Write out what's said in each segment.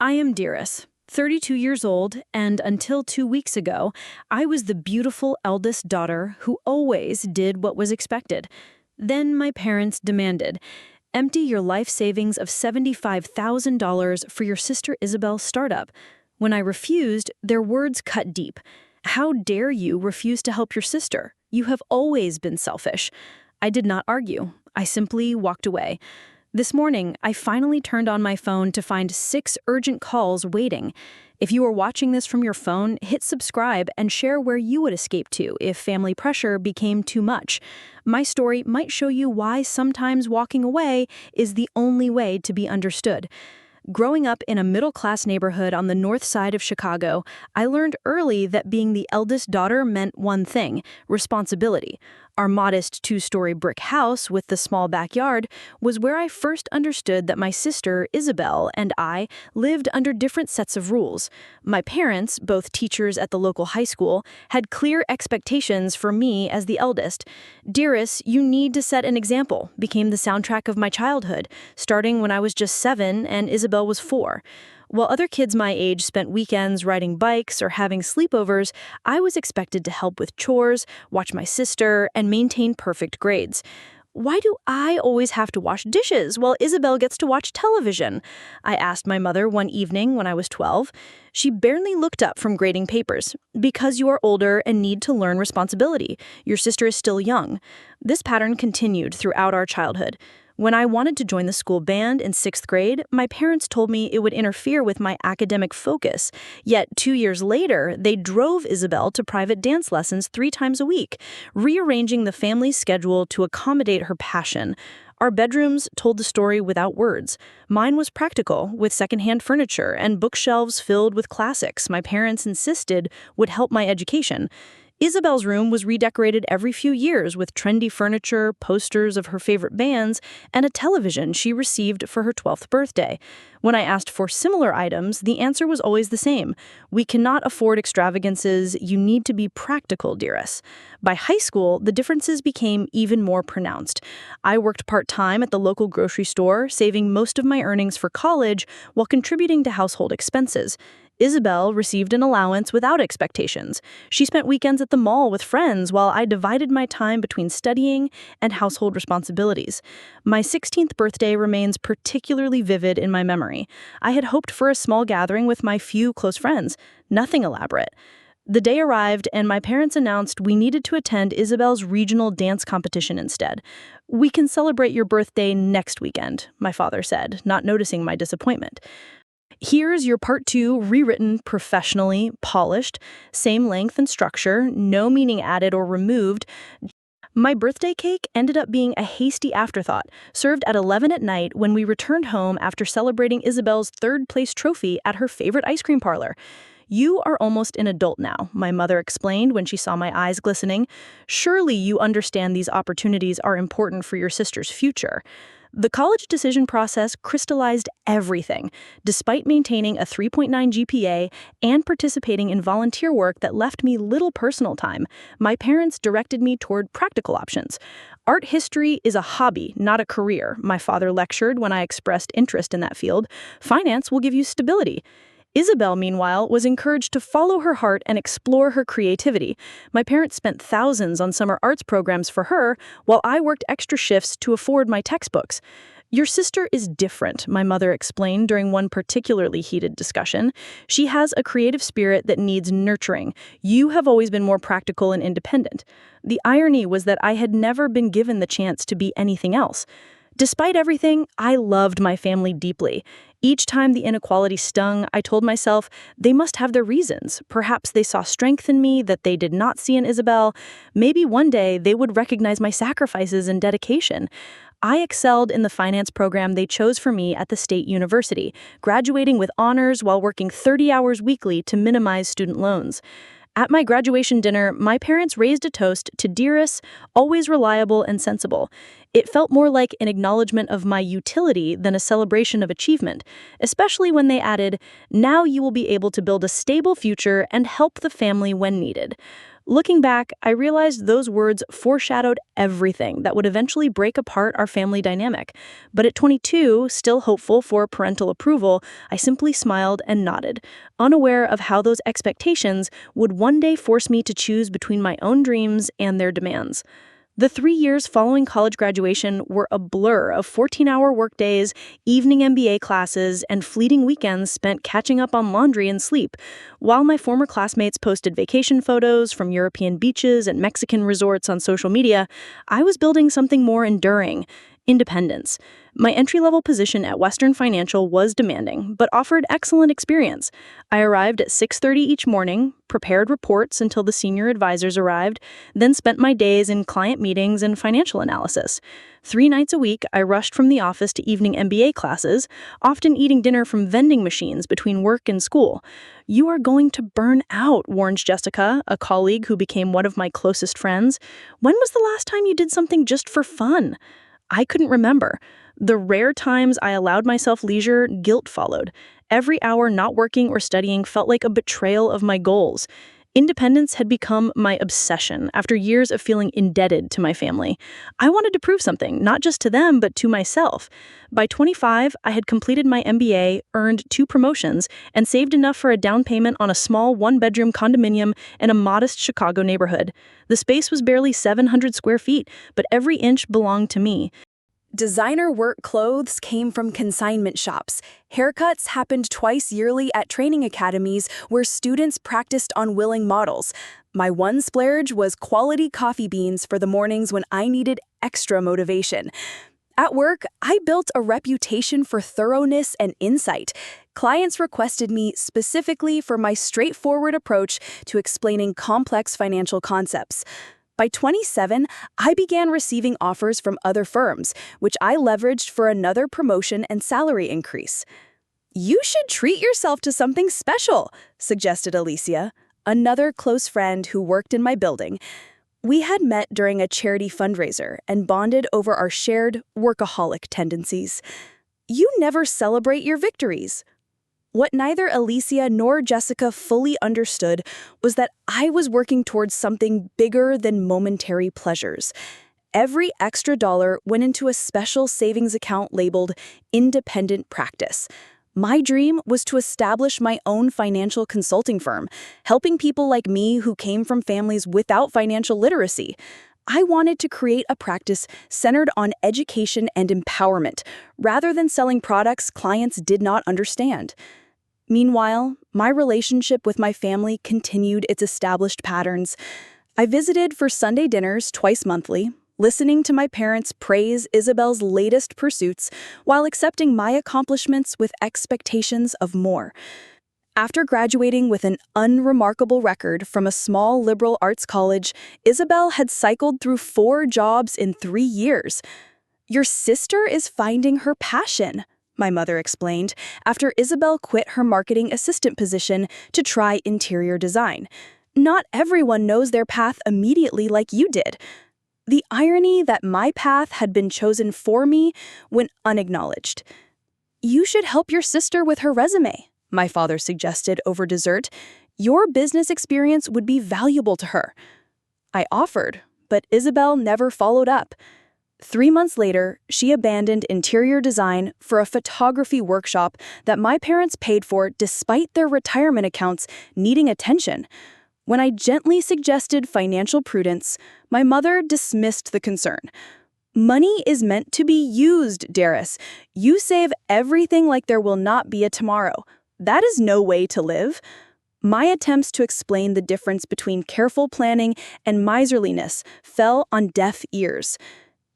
I am Dearest, 32 years old, and until 2 weeks ago, I was the beautiful eldest daughter who always did what was expected. Then my parents demanded, empty your life savings of $75,000 for your sister Isabel's startup. When I refused, their words cut deep. How dare you refuse to help your sister? You have always been selfish. I did not argue. I simply walked away. This morning, I finally turned on my phone to find 6 urgent calls waiting. If you are watching this from your phone, hit subscribe and share where you would escape to if family pressure became too much. My story might show you why sometimes walking away is the only way to be understood. Growing up in a middle-class neighborhood on the north side of Chicago, I learned early that being the eldest daughter meant one thing: responsibility. Our modest 2-story brick house with the small backyard was where I first understood that my sister, Isabel, and I lived under different sets of rules. My parents, both teachers at the local high school, had clear expectations for me as the eldest. "Dearest, you need to set an example," became the soundtrack of my childhood, starting when I was just 7 and Isabel was 4. While other kids my age spent weekends riding bikes or having sleepovers, I was expected to help with chores, watch my sister, and maintain perfect grades. Why do I always have to wash dishes while Isabel gets to watch television? I asked my mother one evening when I was 12. She barely looked up from grading papers. "Because you are older and need to learn responsibility. Your sister is still young." This pattern continued throughout our childhood. When I wanted to join the school band in 6th grade, my parents told me it would interfere with my academic focus. Yet 2 years later, they drove Isabel to private dance lessons 3 times a week, rearranging the family's schedule to accommodate her passion. Our bedrooms told the story without words. Mine was practical, with secondhand furniture and bookshelves filled with classics my parents insisted would help my education. Isabel's room was redecorated every few years with trendy furniture, posters of her favorite bands, and a television she received for her 12th birthday. When I asked for similar items, the answer was always the same: "We cannot afford extravagances. You need to be practical, dearest." By high school, the differences became even more pronounced. I worked part-time at the local grocery store, saving most of my earnings for college while contributing to household expenses. Isabel received an allowance without expectations. She spent weekends at the mall with friends while I divided my time between studying and household responsibilities. My 16th birthday remains particularly vivid in my memory. I had hoped for a small gathering with my few close friends, nothing elaborate. The day arrived, and my parents announced we needed to attend Isabel's regional dance competition instead. "We can celebrate your birthday next weekend," my father said, not noticing my disappointment. Here's your part 2, rewritten professionally, polished, same length and structure, no meaning added or removed. My birthday cake ended up being a hasty afterthought, served at 11 at night when we returned home after celebrating Isabel's 3rd-place trophy at her favorite ice cream parlor. "You are almost an adult now," my mother explained when she saw my eyes glistening. "Surely you understand these opportunities are important for your sister's future." The college decision process crystallized everything. Despite maintaining a 3.9 GPA and participating in volunteer work that left me little personal time, my parents directed me toward practical options. "Art history is a hobby, not a career," my father lectured when I expressed interest in that field. "Finance will give you stability." Isabel, meanwhile, was encouraged to follow her heart and explore her creativity. My parents spent thousands on summer arts programs for her, while I worked extra shifts to afford my textbooks. "Your sister is different," my mother explained during one particularly heated discussion. "She has a creative spirit that needs nurturing. You have always been more practical and independent." The irony was that I had never been given the chance to be anything else. Despite everything, I loved my family deeply. Each time the inequality stung, I told myself they must have their reasons. Perhaps they saw strength in me that they did not see in Isabel. Maybe one day they would recognize my sacrifices and dedication. I excelled in the finance program they chose for me at the state university, graduating with honors while working 30 hours weekly to minimize student loans. At my graduation dinner, my parents raised a toast to "Dearest, always reliable and sensible." It felt more like an acknowledgement of my utility than a celebration of achievement, especially when they added, "Now you will be able to build a stable future and help the family when needed." Looking back, I realized those words foreshadowed everything that would eventually break apart our family dynamic. But at 22, still hopeful for parental approval, I simply smiled and nodded, unaware of how those expectations would one day force me to choose between my own dreams and their demands. The 3 years following college graduation were a blur of 14-hour workdays, evening MBA classes, and fleeting weekends spent catching up on laundry and sleep. While my former classmates posted vacation photos from European beaches and Mexican resorts on social media, I was building something more enduring: independence. My entry-level position at Western Financial was demanding, but offered excellent experience. I arrived at 6:30 each morning, prepared reports until the senior advisors arrived, then spent my days in client meetings and financial analysis. 3 nights a week, I rushed from the office to evening MBA classes, often eating dinner from vending machines between work and school. "You are going to burn out," warned Jessica, a colleague who became one of my closest friends. "When was the last time you did something just for fun?" I couldn't remember. The rare times I allowed myself leisure, guilt followed. Every hour not working or studying felt like a betrayal of my goals. Independence had become my obsession after years of feeling indebted to my family. I wanted to prove something, not just to them, but to myself. By 25, I had completed my MBA, earned 2 promotions, and saved enough for a down payment on a small 1-bedroom condominium in a modest Chicago neighborhood. The space was barely 700 square feet, but every inch belonged to me. Designer work clothes came from consignment shops. Haircuts happened twice yearly at training academies where students practiced on willing models. My one splurge was quality coffee beans for the mornings when I needed extra motivation. At work, I built a reputation for thoroughness and insight. Clients requested me specifically for my straightforward approach to explaining complex financial concepts. By 27, I began receiving offers from other firms, which I leveraged for another promotion and salary increase. "You should treat yourself to something special," suggested Alicia, another close friend who worked in my building. We had met during a charity fundraiser and bonded over our shared workaholic tendencies. "You never celebrate your victories." What neither Alicia nor Jessica fully understood was that I was working towards something bigger than momentary pleasures. Every extra dollar went into a special savings account labeled Independent Practice. My dream was to establish my own financial consulting firm, helping people like me who came from families without financial literacy. I wanted to create a practice centered on education and empowerment, rather than selling products clients did not understand. Meanwhile, my relationship with my family continued its established patterns. I visited for Sunday dinners twice monthly, listening to my parents praise Isabel's latest pursuits while accepting my accomplishments with expectations of more. After graduating with an unremarkable record from a small liberal arts college, Isabel had cycled through 4 jobs in 3 years. "Your sister is finding her passion," my mother explained, after Isabel quit her marketing assistant position to try interior design. "Not everyone knows their path immediately like you did." The irony that my path had been chosen for me went unacknowledged. "You should help your sister with her resume," my father suggested over dessert. "Your business experience would be valuable to her." I offered, but Isabel never followed up. 3 months later, she abandoned interior design for a photography workshop that my parents paid for despite their retirement accounts needing attention. When I gently suggested financial prudence, my mother dismissed the concern. "Money is meant to be used, Darius. You save everything like there will not be a tomorrow. That is no way to live." My attempts to explain the difference between careful planning and miserliness fell on deaf ears.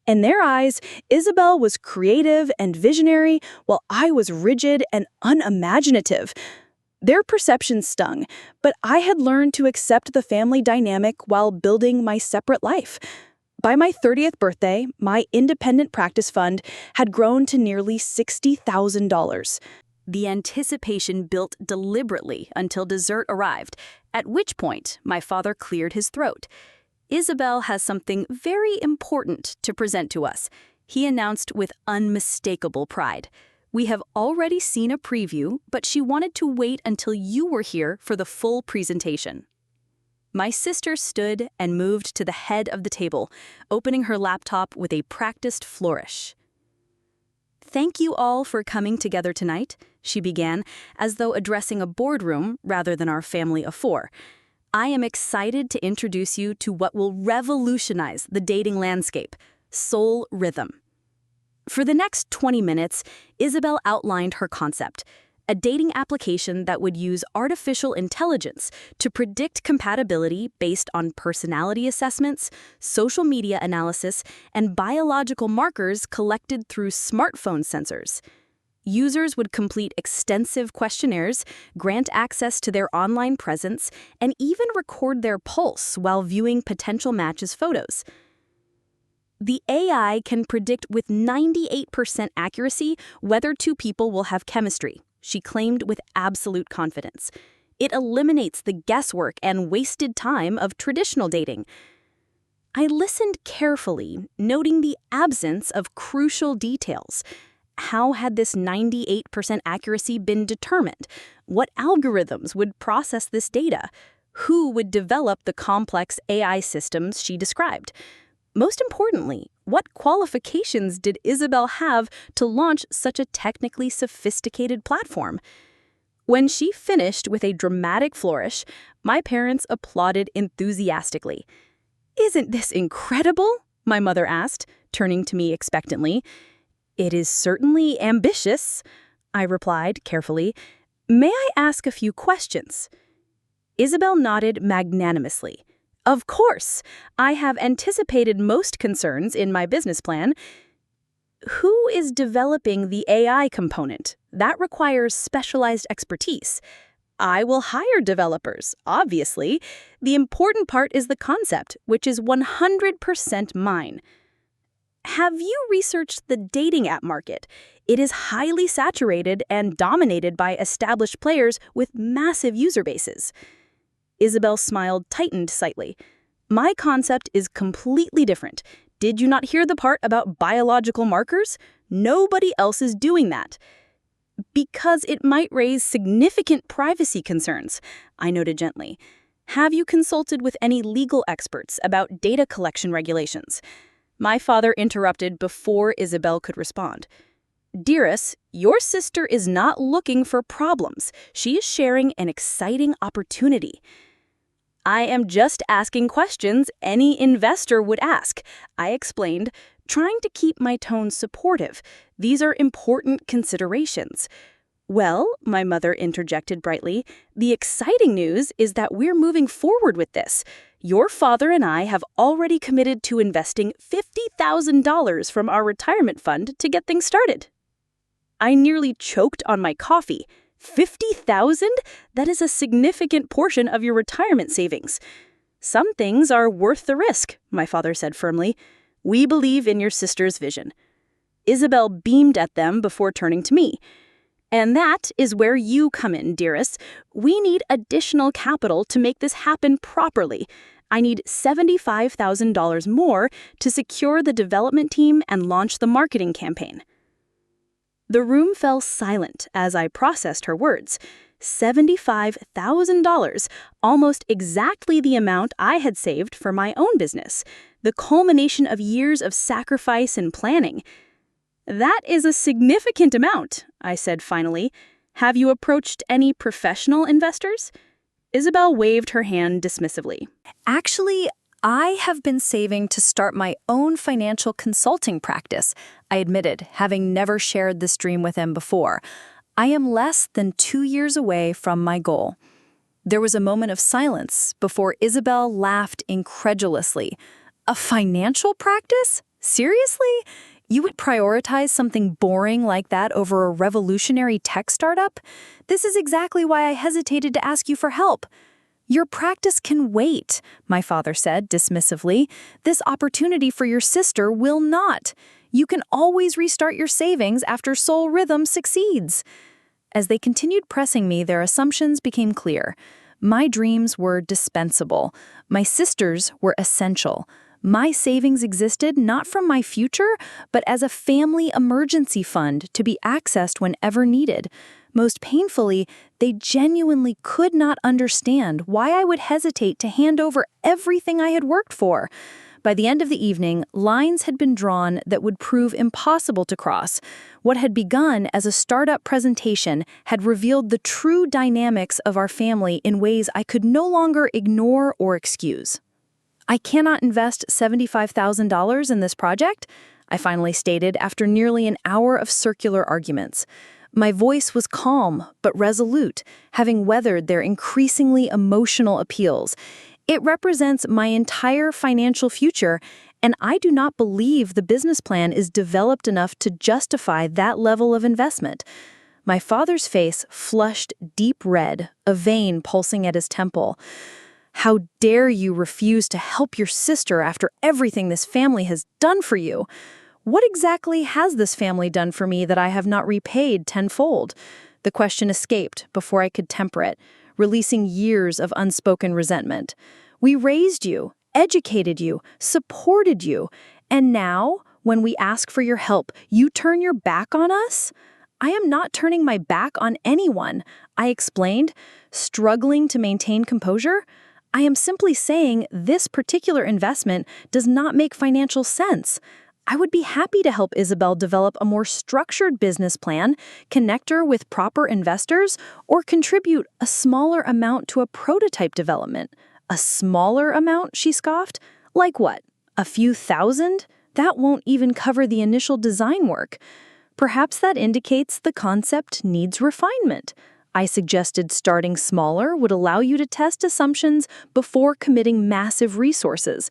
In their eyes, Isabel was creative and visionary, while I was rigid and unimaginative. Their perceptions stung, but I had learned to accept the family dynamic while building my separate life. By my 30th birthday, my independent practice fund had grown to nearly $60,000. The anticipation built deliberately until dessert arrived, at which point my father cleared his throat. "Isabel has something very important to present to us," he announced with unmistakable pride. "We have already seen a preview, but she wanted to wait until you were here for the full presentation." My sister stood and moved to the head of the table, opening her laptop with a practiced flourish. "Thank you all for coming together tonight," she began, as though addressing a boardroom rather than our family of four. "I am excited to introduce you to what will revolutionize the dating landscape, Soul Rhythm." For the next 20 minutes, Isabel outlined her concept, a dating application that would use artificial intelligence to predict compatibility based on personality assessments, social media analysis, and biological markers collected through smartphone sensors. Users would complete extensive questionnaires, grant access to their online presence, and even record their pulse while viewing potential matches' photos. The AI can predict with 98% accuracy whether two people will have chemistry, she claimed with absolute confidence. It eliminates the guesswork and wasted time of traditional dating. I listened carefully, noting the absence of crucial details. How had this 98% accuracy been determined? What algorithms would process this data? Who would develop the complex AI systems she described? Most importantly, what qualifications did Isabel have to launch such a technically sophisticated platform? When she finished with a dramatic flourish, my parents applauded enthusiastically. "Isn't this incredible?" my mother asked, turning to me expectantly. "It is certainly ambitious," I replied carefully. "May I ask a few questions?" Isabel nodded magnanimously. "Of course, I have anticipated most concerns in my business plan." "Who is developing the AI component? That requires specialized expertise." "I will hire developers, obviously. The important part is the concept, which is 100% mine." "Have you researched the dating app market? It is highly saturated and dominated by established players with massive user bases." Isabel's smile tightened slightly. "My concept is completely different. Did you not hear the part about biological markers? Nobody else is doing that." "Because it might raise significant privacy concerns," I noted gently. "Have you consulted with any legal experts about data collection regulations?" My father interrupted before Isabel could respond. "Dearest, your sister is not looking for problems. She is sharing an exciting opportunity." "I am just asking questions any investor would ask," I explained, trying to keep my tone supportive. "These are important considerations." "Well," my mother interjected brightly, "the exciting news is that we're moving forward with this. Your father and I have already committed to investing $50,000 from our retirement fund to get things started." I nearly choked on my coffee. 50,000? That is a significant portion of your retirement savings. "Some things are worth the risk," my father said firmly. "We believe in your sister's vision." Isabel beamed at them before turning to me. "And that is where you come in, dearest. We need additional capital to make this happen properly. I need $75,000 more to secure the development team and launch the marketing campaign." The room fell silent as I processed her words. $75,000, almost exactly the amount I had saved for my own business, the culmination of years of sacrifice and planning. "That is a significant amount," I said finally. "Have you approached any professional investors?" Isabel waved her hand dismissively. "Actually, I have been saving to start my own financial consulting practice," I admitted, having never shared this dream with him before. "I am less than 2 years away from my goal." There was a moment of silence before Isabel laughed incredulously. "A financial practice? Seriously? You would prioritize something boring like that over a revolutionary tech startup? This is exactly why I hesitated to ask you for help." "Your practice can wait," my father said dismissively. "This opportunity for your sister will not. You can always restart your savings after Soul Rhythm succeeds." As they continued pressing me, their assumptions became clear. My dreams were dispensable. My sister's were essential. My savings existed not from my future, but as a family emergency fund to be accessed whenever needed. Most painfully, they genuinely could not understand why I would hesitate to hand over everything I had worked for. By the end of the evening, lines had been drawn that would prove impossible to cross. What had begun as a startup presentation had revealed the true dynamics of our family in ways I could no longer ignore or excuse. "I cannot invest $75,000 in this project," I finally stated after nearly an hour of circular arguments. My voice was calm but resolute, having weathered their increasingly emotional appeals. "It represents my entire financial future, and I do not believe the business plan is developed enough to justify that level of investment." My father's face flushed deep red, a vein pulsing at his temple. "How dare you refuse to help your sister after everything this family has done for you? What exactly has this family done for me that I have not repaid tenfold?" The question escaped before I could temper it, releasing years of unspoken resentment. "We raised you, educated you, supported you, and now, when we ask for your help, you turn your back on us?" "I am not turning my back on anyone," I explained, struggling to maintain composure. "I am simply saying this particular investment does not make financial sense. I would be happy to help Isabel develop a more structured business plan, connect her with proper investors, or contribute a smaller amount to a prototype development." "A smaller amount?" she scoffed. "Like what? A few thousand? That won't even cover the initial design work." "Perhaps that indicates the concept needs refinement." I suggested starting smaller would allow you to test assumptions before committing massive resources.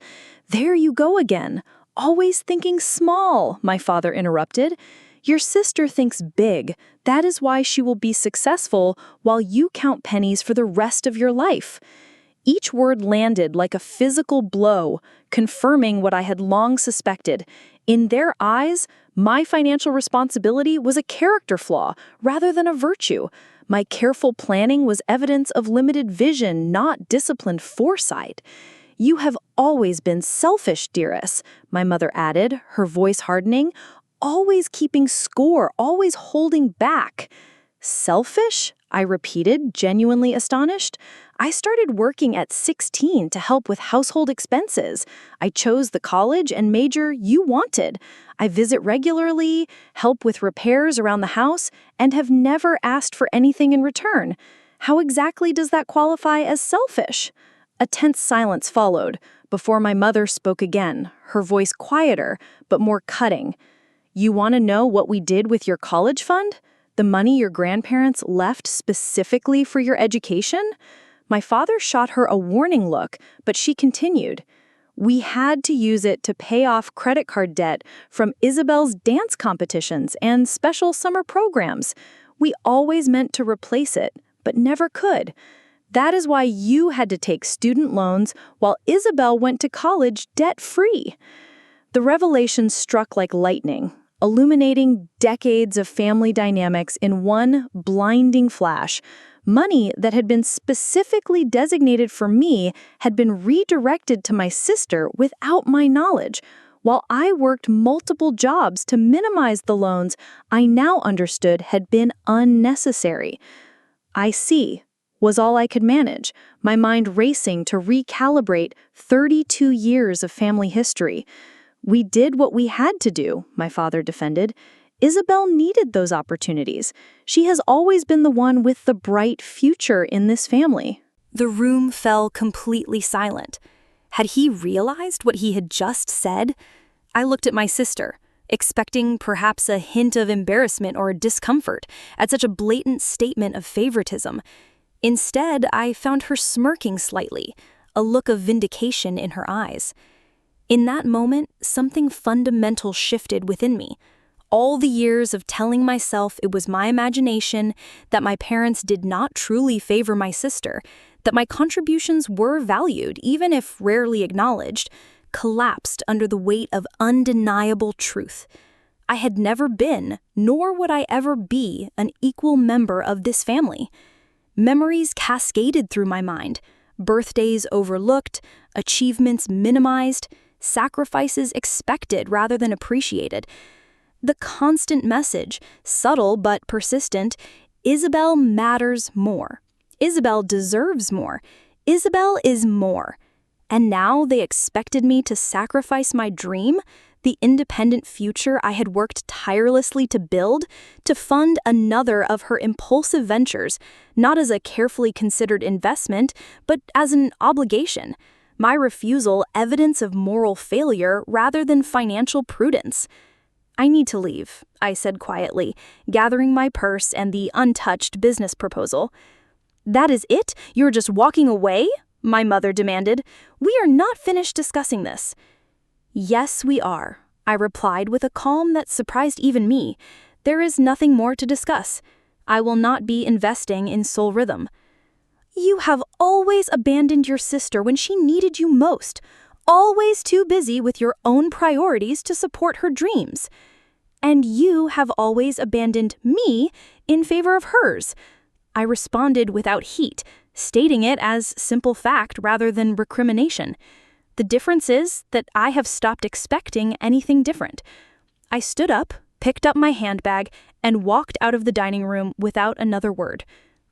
"There you go again. Always thinking small," my father interrupted. "Your sister thinks big. That is why she will be successful while you count pennies for the rest of your life." Each word landed like a physical blow, confirming what I had long suspected. In their eyes, my financial responsibility was a character flaw rather than a virtue. My careful planning was evidence of limited vision, not disciplined foresight. "You have always been selfish, dearest," my mother added, her voice hardening. "Always keeping score, always holding back." "Selfish?" I repeated, genuinely astonished. "I started working at 16 to help with household expenses. I chose the college and major you wanted. I visit regularly, help with repairs around the house, and have never asked for anything in return. How exactly does that qualify as selfish?" A tense silence followed before my mother spoke again, her voice quieter but more cutting. "You want to know what we did with your college fund? The money your grandparents left specifically for your education?" My father shot her a warning look, but she continued. "We had to use it to pay off credit card debt from Isabel's dance competitions and special summer programs. We always meant to replace it, but never could. That is why you had to take student loans while Isabel went to college debt-free." The revelation struck like lightning, illuminating decades of family dynamics in one blinding flash. Money that had been specifically designated for me had been redirected to my sister without my knowledge. While I worked multiple jobs to minimize the loans I now understood had been unnecessary. "I see," was all I could manage, my mind racing to recalibrate 32 years of family history. "We did what we had to do," my father defended. "Isabel needed those opportunities. She has always been the one with the bright future in this family." The room fell completely silent. Had he realized what he had just said? I looked at my sister, expecting perhaps a hint of embarrassment or discomfort at such a blatant statement of favoritism. Instead, I found her smirking slightly, a look of vindication in her eyes. In that moment, something fundamental shifted within me. All the years of telling myself it was my imagination, that my parents did not truly favor my sister, that my contributions were valued, even if rarely acknowledged, collapsed under the weight of undeniable truth. I had never been, nor would I ever be, an equal member of this family. Memories cascaded through my mind, birthdays overlooked, achievements minimized, sacrifices expected rather than appreciated. The constant message, subtle but persistent, Isabel matters more. Isabel deserves more. Isabel is more. And now they expected me to sacrifice my dream, the independent future I had worked tirelessly to build, to fund another of her impulsive ventures, not as a carefully considered investment, but as an obligation. My refusal evidence of moral failure rather than financial prudence. I need to leave, I said quietly, gathering my purse and the untouched business proposal. That is it? You're just walking away? My mother demanded. We are not finished discussing this. Yes, we are, I replied with a calm that surprised even me. There is nothing more to discuss. I will not be investing in Soul Rhythm. You have always abandoned your sister when she needed you most, always too busy with your own priorities to support her dreams. And you have always abandoned me in favor of hers. I responded without heat, stating it as simple fact rather than recrimination. The difference is that I have stopped expecting anything different. I stood up, picked up my handbag, and walked out of the dining room without another word.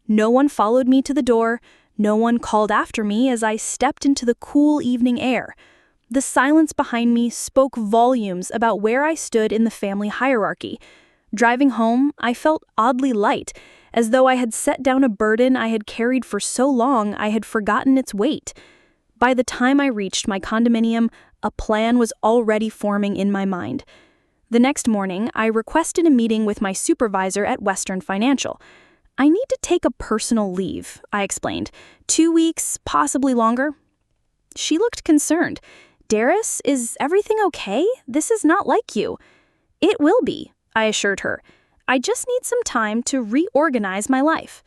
No one followed me to the door. No one called after me as I stepped into the cool evening air. The silence behind me spoke volumes about where I stood in the family hierarchy. Driving home, I felt oddly light, as though I had set down a burden I had carried for so long I had forgotten its weight. By the time I reached my condominium, a plan was already forming in my mind. The next morning, I requested a meeting with my supervisor at Western Financial. I need to take a personal leave, I explained. 2 weeks, possibly longer. She looked concerned. Darius, is everything okay? This is not like you. It will be, I assured her. I just need some time to reorganize my life.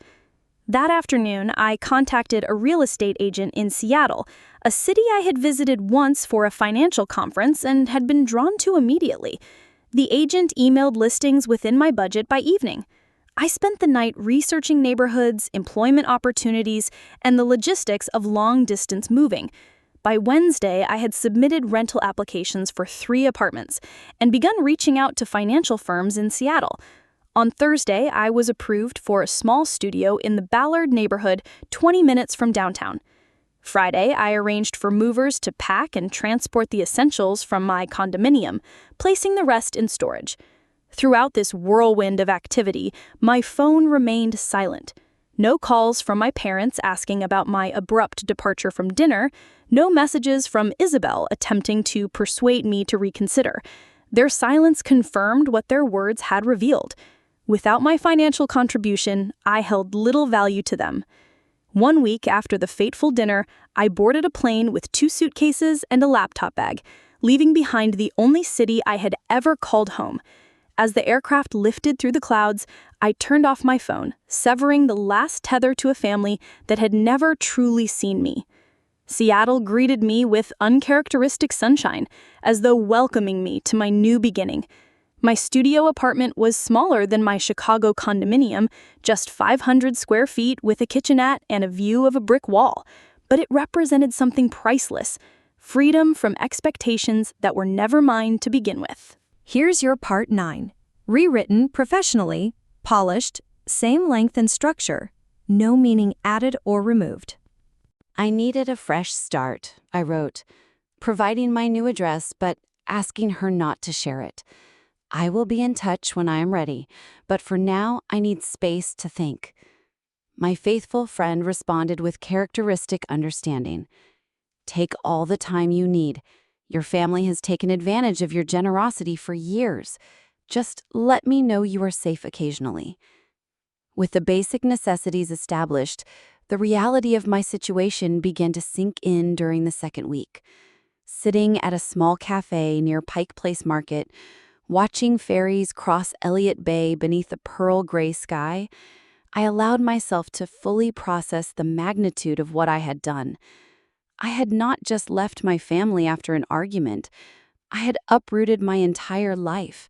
That afternoon, I contacted a real estate agent in Seattle, a city I had visited once for a financial conference and had been drawn to immediately. The agent emailed listings within my budget by evening. I spent the night researching neighborhoods, employment opportunities, and the logistics of long-distance moving. By Wednesday, I had submitted rental applications for 3 apartments and begun reaching out to financial firms in Seattle. On Thursday, I was approved for a small studio in the Ballard neighborhood 20 minutes from downtown. Friday, I arranged for movers to pack and transport the essentials from my condominium, placing the rest in storage. Throughout this whirlwind of activity, my phone remained silent. No calls from my parents asking about my abrupt departure from dinner, no messages from Isabel attempting to persuade me to reconsider. Their silence confirmed what their words had revealed. Without my financial contribution, I held little value to them. 1 week after the fateful dinner, I boarded a plane with 2 suitcases and a laptop bag, leaving behind the only city I had ever called home. As the aircraft lifted through the clouds, I turned off my phone, severing the last tether to a family that had never truly seen me. Seattle greeted me with uncharacteristic sunshine, as though welcoming me to my new beginning. My studio apartment was smaller than my Chicago condominium, just 500 square feet with a kitchenette and a view of a brick wall, but it represented something priceless, freedom from expectations that were never mine to begin with. Here's your part 9. Rewritten professionally, polished, same length and structure, no meaning added or removed. I needed a fresh start, I wrote, providing my new address but asking her not to share it. I will be in touch when I am ready, but for now I need space to think. My faithful friend responded with characteristic understanding. Take all the time you need. Your family has taken advantage of your generosity for years. Just let me know you are safe occasionally. With the basic necessities established, the reality of my situation began to sink in during the second week. Sitting at a small cafe near Pike Place Market, watching ferries cross Elliott Bay beneath a pearl gray sky, I allowed myself to fully process the magnitude of what I had done. I had not just left my family after an argument. I had uprooted my entire life,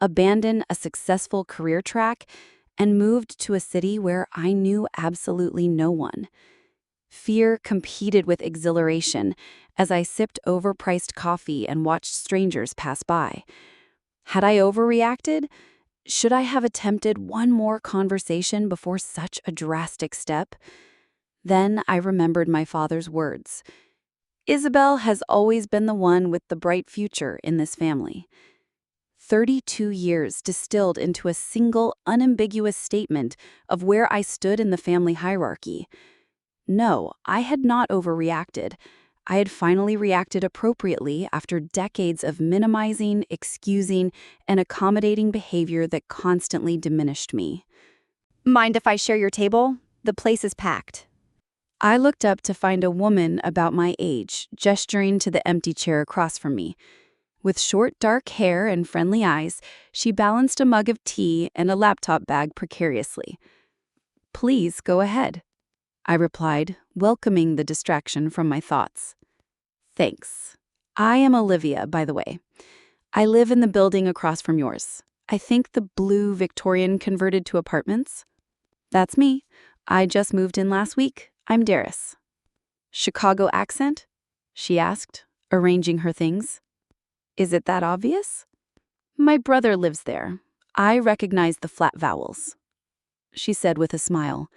abandoned a successful career track, and moved to a city where I knew absolutely no one. Fear competed with exhilaration as I sipped overpriced coffee and watched strangers pass by. Had I overreacted? Should I have attempted one more conversation before such a drastic step? Then I remembered my father's words. Isabel has always been the one with the bright future in this family. 32 years distilled into a single, unambiguous statement of where I stood in the family hierarchy. No, I had not overreacted. I had finally reacted appropriately after decades of minimizing, excusing, and accommodating behavior that constantly diminished me. Mind if I share your table? The place is packed. I looked up to find a woman about my age, gesturing to the empty chair across from me. With short, dark hair and friendly eyes, she balanced a mug of tea and a laptop bag precariously. "Please go ahead," I replied, welcoming the distraction from my thoughts. "Thanks. I am Olivia, by the way. I live in the building across from yours. I think the blue Victorian converted to apartments." "That's me. I just moved in last week. I'm Darius." "Chicago accent?" she asked, arranging her things. "Is it that obvious?" "My brother lives there. I recognize the flat vowels," she said with a smile.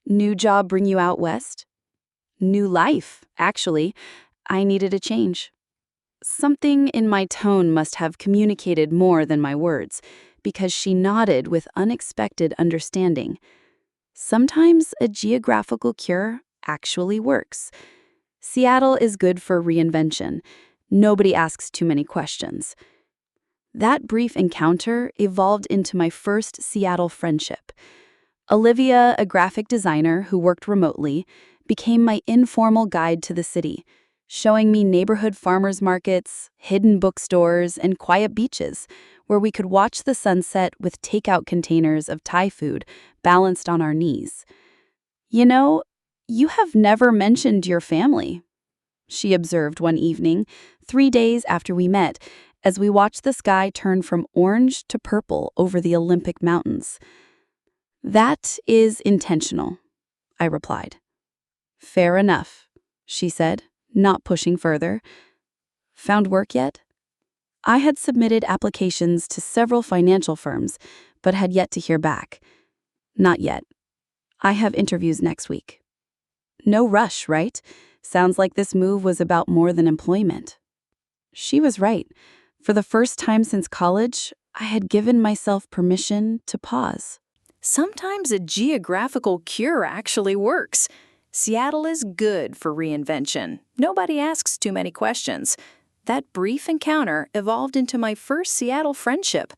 "New job bring you out west?" "New life, actually. I needed a change." Something in my tone must have communicated more than my words, because she nodded with unexpected understanding. Sometimes a geographical cure actually works. Seattle is good for reinvention. Nobody asks too many questions. That brief encounter evolved into my first Seattle friendship. Olivia, a graphic designer who worked remotely, became my informal guide to the city, showing me neighborhood farmers markets, hidden bookstores, and quiet beaches where we could watch the sunset with takeout containers of Thai food balanced on our knees. "You know, you have never mentioned your family," she observed one evening, 3 days after we met, as we watched the sky turn from orange to purple over the Olympic Mountains. "That is intentional," I replied. "Fair enough," she said, not pushing further. "Found work yet?" I had submitted applications to several financial firms, but had yet to hear back. "Not yet. I have interviews next week." "No rush, right? Sounds like this move was about more than employment." She was right. For the first time since college, I had given myself permission to pause. Sometimes a geographical cure actually works. Seattle is good for reinvention. Nobody asks too many questions. That brief encounter evolved into my first Seattle friendship.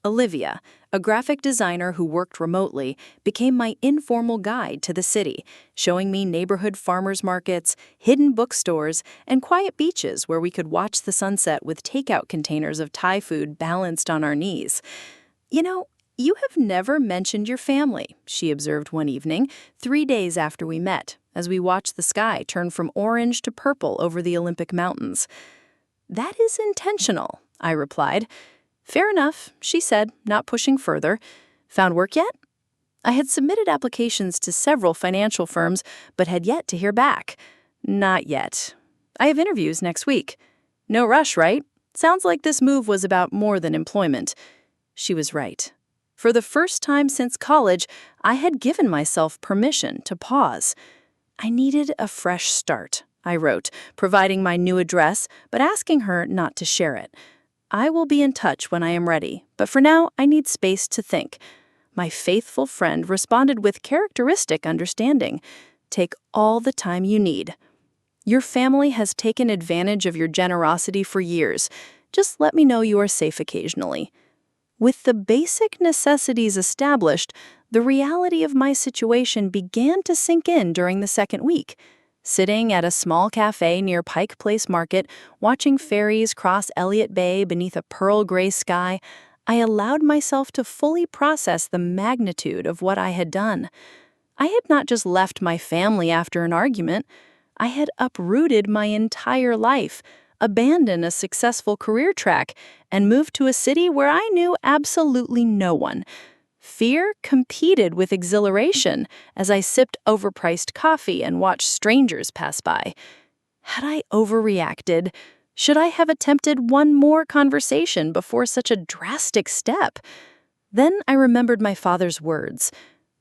Olivia, a graphic designer who worked remotely, became my informal guide to the city, showing me neighborhood farmers markets, hidden bookstores, and quiet beaches where we could watch the sunset with takeout containers of Thai food balanced on our knees. "You know, you have never mentioned your family," she observed one evening, 3 days after we met, as we watched the sky turn from orange to purple over the Olympic Mountains. "That is intentional," I replied. "Fair enough," she said, not pushing further. "Found work yet?" I had submitted applications to several financial firms, but had yet to hear back. "Not yet. I have interviews next week." "No rush, right? Sounds like this move was about more than employment." She was right. For the first time since college, I had given myself permission to pause. I needed a fresh start, I wrote, providing my new address, but asking her not to share it. "I will be in touch when I am ready, but for now I need space to think." My faithful friend responded with characteristic understanding. "Take all the time you need. Your family has taken advantage of your generosity for years. Just let me know you are safe occasionally." With the basic necessities established, the reality of my situation began to sink in during the second week. Sitting at a small cafe near Pike Place Market, watching ferries cross Elliott Bay beneath a pearl gray sky, I allowed myself to fully process the magnitude of what I had done. I had not just left my family after an argument. I had uprooted my entire life, abandoned a successful career track, and moved to a city where I knew absolutely no one. Fear competed with exhilaration as I sipped overpriced coffee and watched strangers pass by. Had I overreacted? Should I have attempted one more conversation before such a drastic step? Then I remembered my father's words.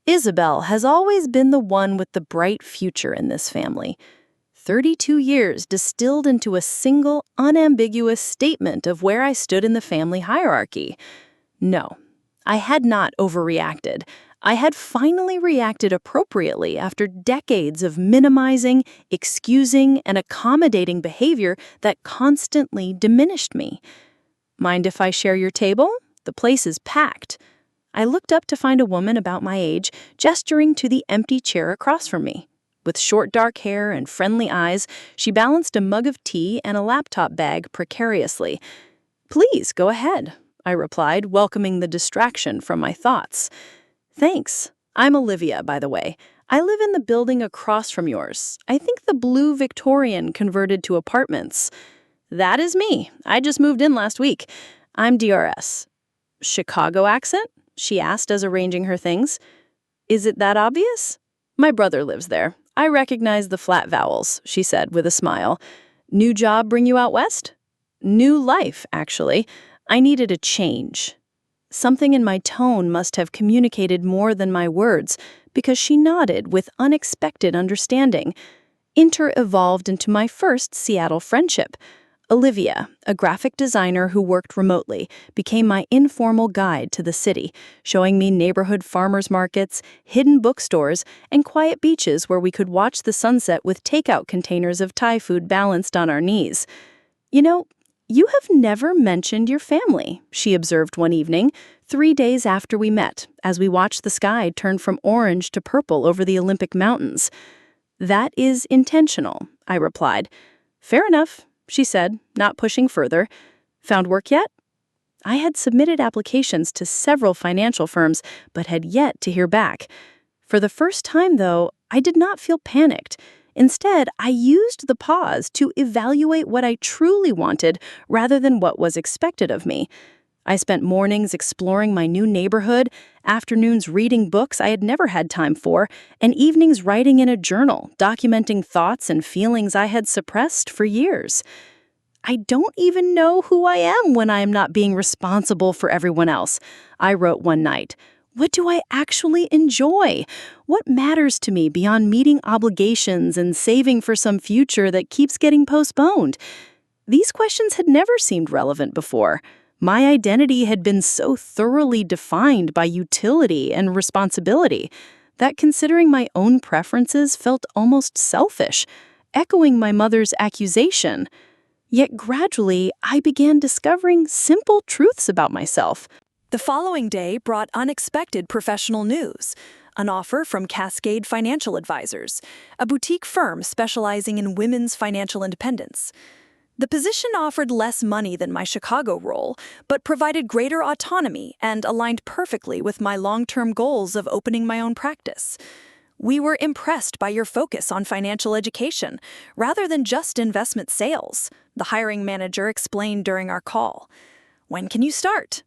Isabel has always been the one with the bright future in this family. 32 years distilled into a single, unambiguous statement of where I stood in the family hierarchy. No, I had not overreacted. I had finally reacted appropriately after decades of minimizing, excusing, and accommodating behavior that constantly diminished me. Mind if I share your table? The place is packed. I looked up to find a woman about my age, gesturing to the empty chair across from me. With short dark hair and friendly eyes, she balanced a mug of tea and a laptop bag precariously. "Please, go ahead," I replied, welcoming the distraction from my thoughts. "Thanks. I'm Olivia, by the way. I live in the building across from yours. I think the blue Victorian converted to apartments." "That is me. I just moved in last week. I'm DRS. "Chicago accent?" she asked as arranging her things. "Is it that obvious?" "My brother lives there. I recognize the flat vowels," she said with a smile. "New job bring you out west?" "New life, actually. I needed a change." Something in my tone must have communicated more than my words, because she nodded with unexpected understanding. Inter evolved into my first Seattle friendship. Olivia, a graphic designer who worked remotely, became my informal guide to the city, showing me neighborhood farmers markets, hidden bookstores, and quiet beaches where we could watch the sunset with takeout containers of Thai food balanced on our knees. "You know, you have never mentioned your family," she observed one evening, 3 days after we met, as we watched the sky turn from orange to purple over the Olympic Mountains. "That is intentional," I replied. "Fair enough," she said, not pushing further. "Found work yet?" I had submitted applications to several financial firms, but had yet to hear back. For the first time, though, I did not feel panicked. Instead, I used the pause to evaluate what I truly wanted rather than what was expected of me. I spent mornings exploring my new neighborhood, afternoons reading books I had never had time for, and evenings writing in a journal, documenting thoughts and feelings I had suppressed for years. "I don't even know who I am when I am not being responsible for everyone else," I wrote one night. "What do I actually enjoy? What matters to me beyond meeting obligations and saving for some future that keeps getting postponed?" These questions had never seemed relevant before. My identity had been so thoroughly defined by utility and responsibility that considering my own preferences felt almost selfish, echoing my mother's accusation. Yet gradually, I began discovering simple truths about myself. The following day brought unexpected professional news. An offer from Cascade Financial Advisors, a boutique firm specializing in women's financial independence. The position offered less money than my Chicago role, but provided greater autonomy and aligned perfectly with my long-term goals of opening my own practice. "We were impressed by your focus on financial education, rather than just investment sales," the hiring manager explained during our call. "When can you start?"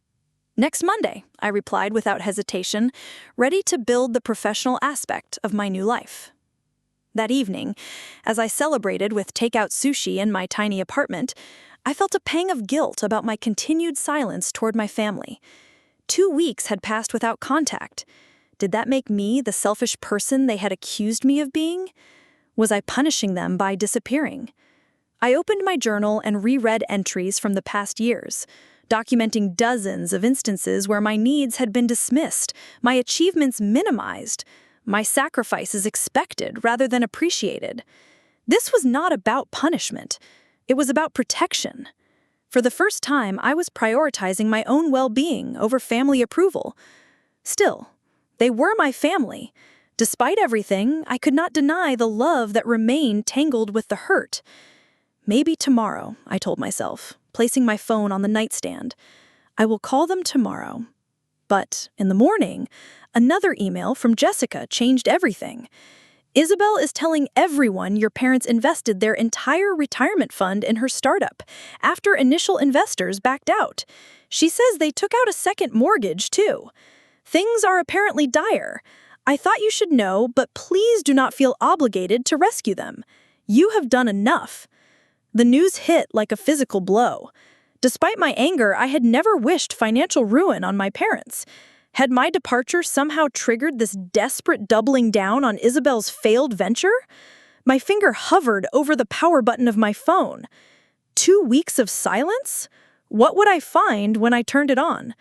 "Next Monday," I replied without hesitation, ready to build the professional aspect of my new life. That evening, as I celebrated with takeout sushi in my tiny apartment, I felt a pang of guilt about my continued silence toward my family. 2 weeks had passed without contact. Did that make me the selfish person they had accused me of being? Was I punishing them by disappearing? I opened my journal and reread entries from the past years, documenting dozens of instances where my needs had been dismissed, my achievements minimized, my sacrifices expected rather than appreciated. This was not about punishment. It was about protection. For the first time, I was prioritizing my own well-being over family approval. Still, they were my family. Despite everything, I could not deny the love that remained tangled with the hurt. "Maybe tomorrow," I told myself, placing my phone on the nightstand. "I will call them tomorrow." But in the morning, another email from Jessica changed everything. "Isabel is telling everyone your parents invested their entire retirement fund in her startup after initial investors backed out. She says they took out a second mortgage, too. Things are apparently dire. I thought you should know, but please do not feel obligated to rescue them. You have done enough." The news hit like a physical blow. Despite my anger, I had never wished financial ruin on my parents. Had my departure somehow triggered this desperate doubling down on Isabel's failed venture? My finger hovered over the power button of my phone. 2 weeks of silence? What would I find when I turned it on?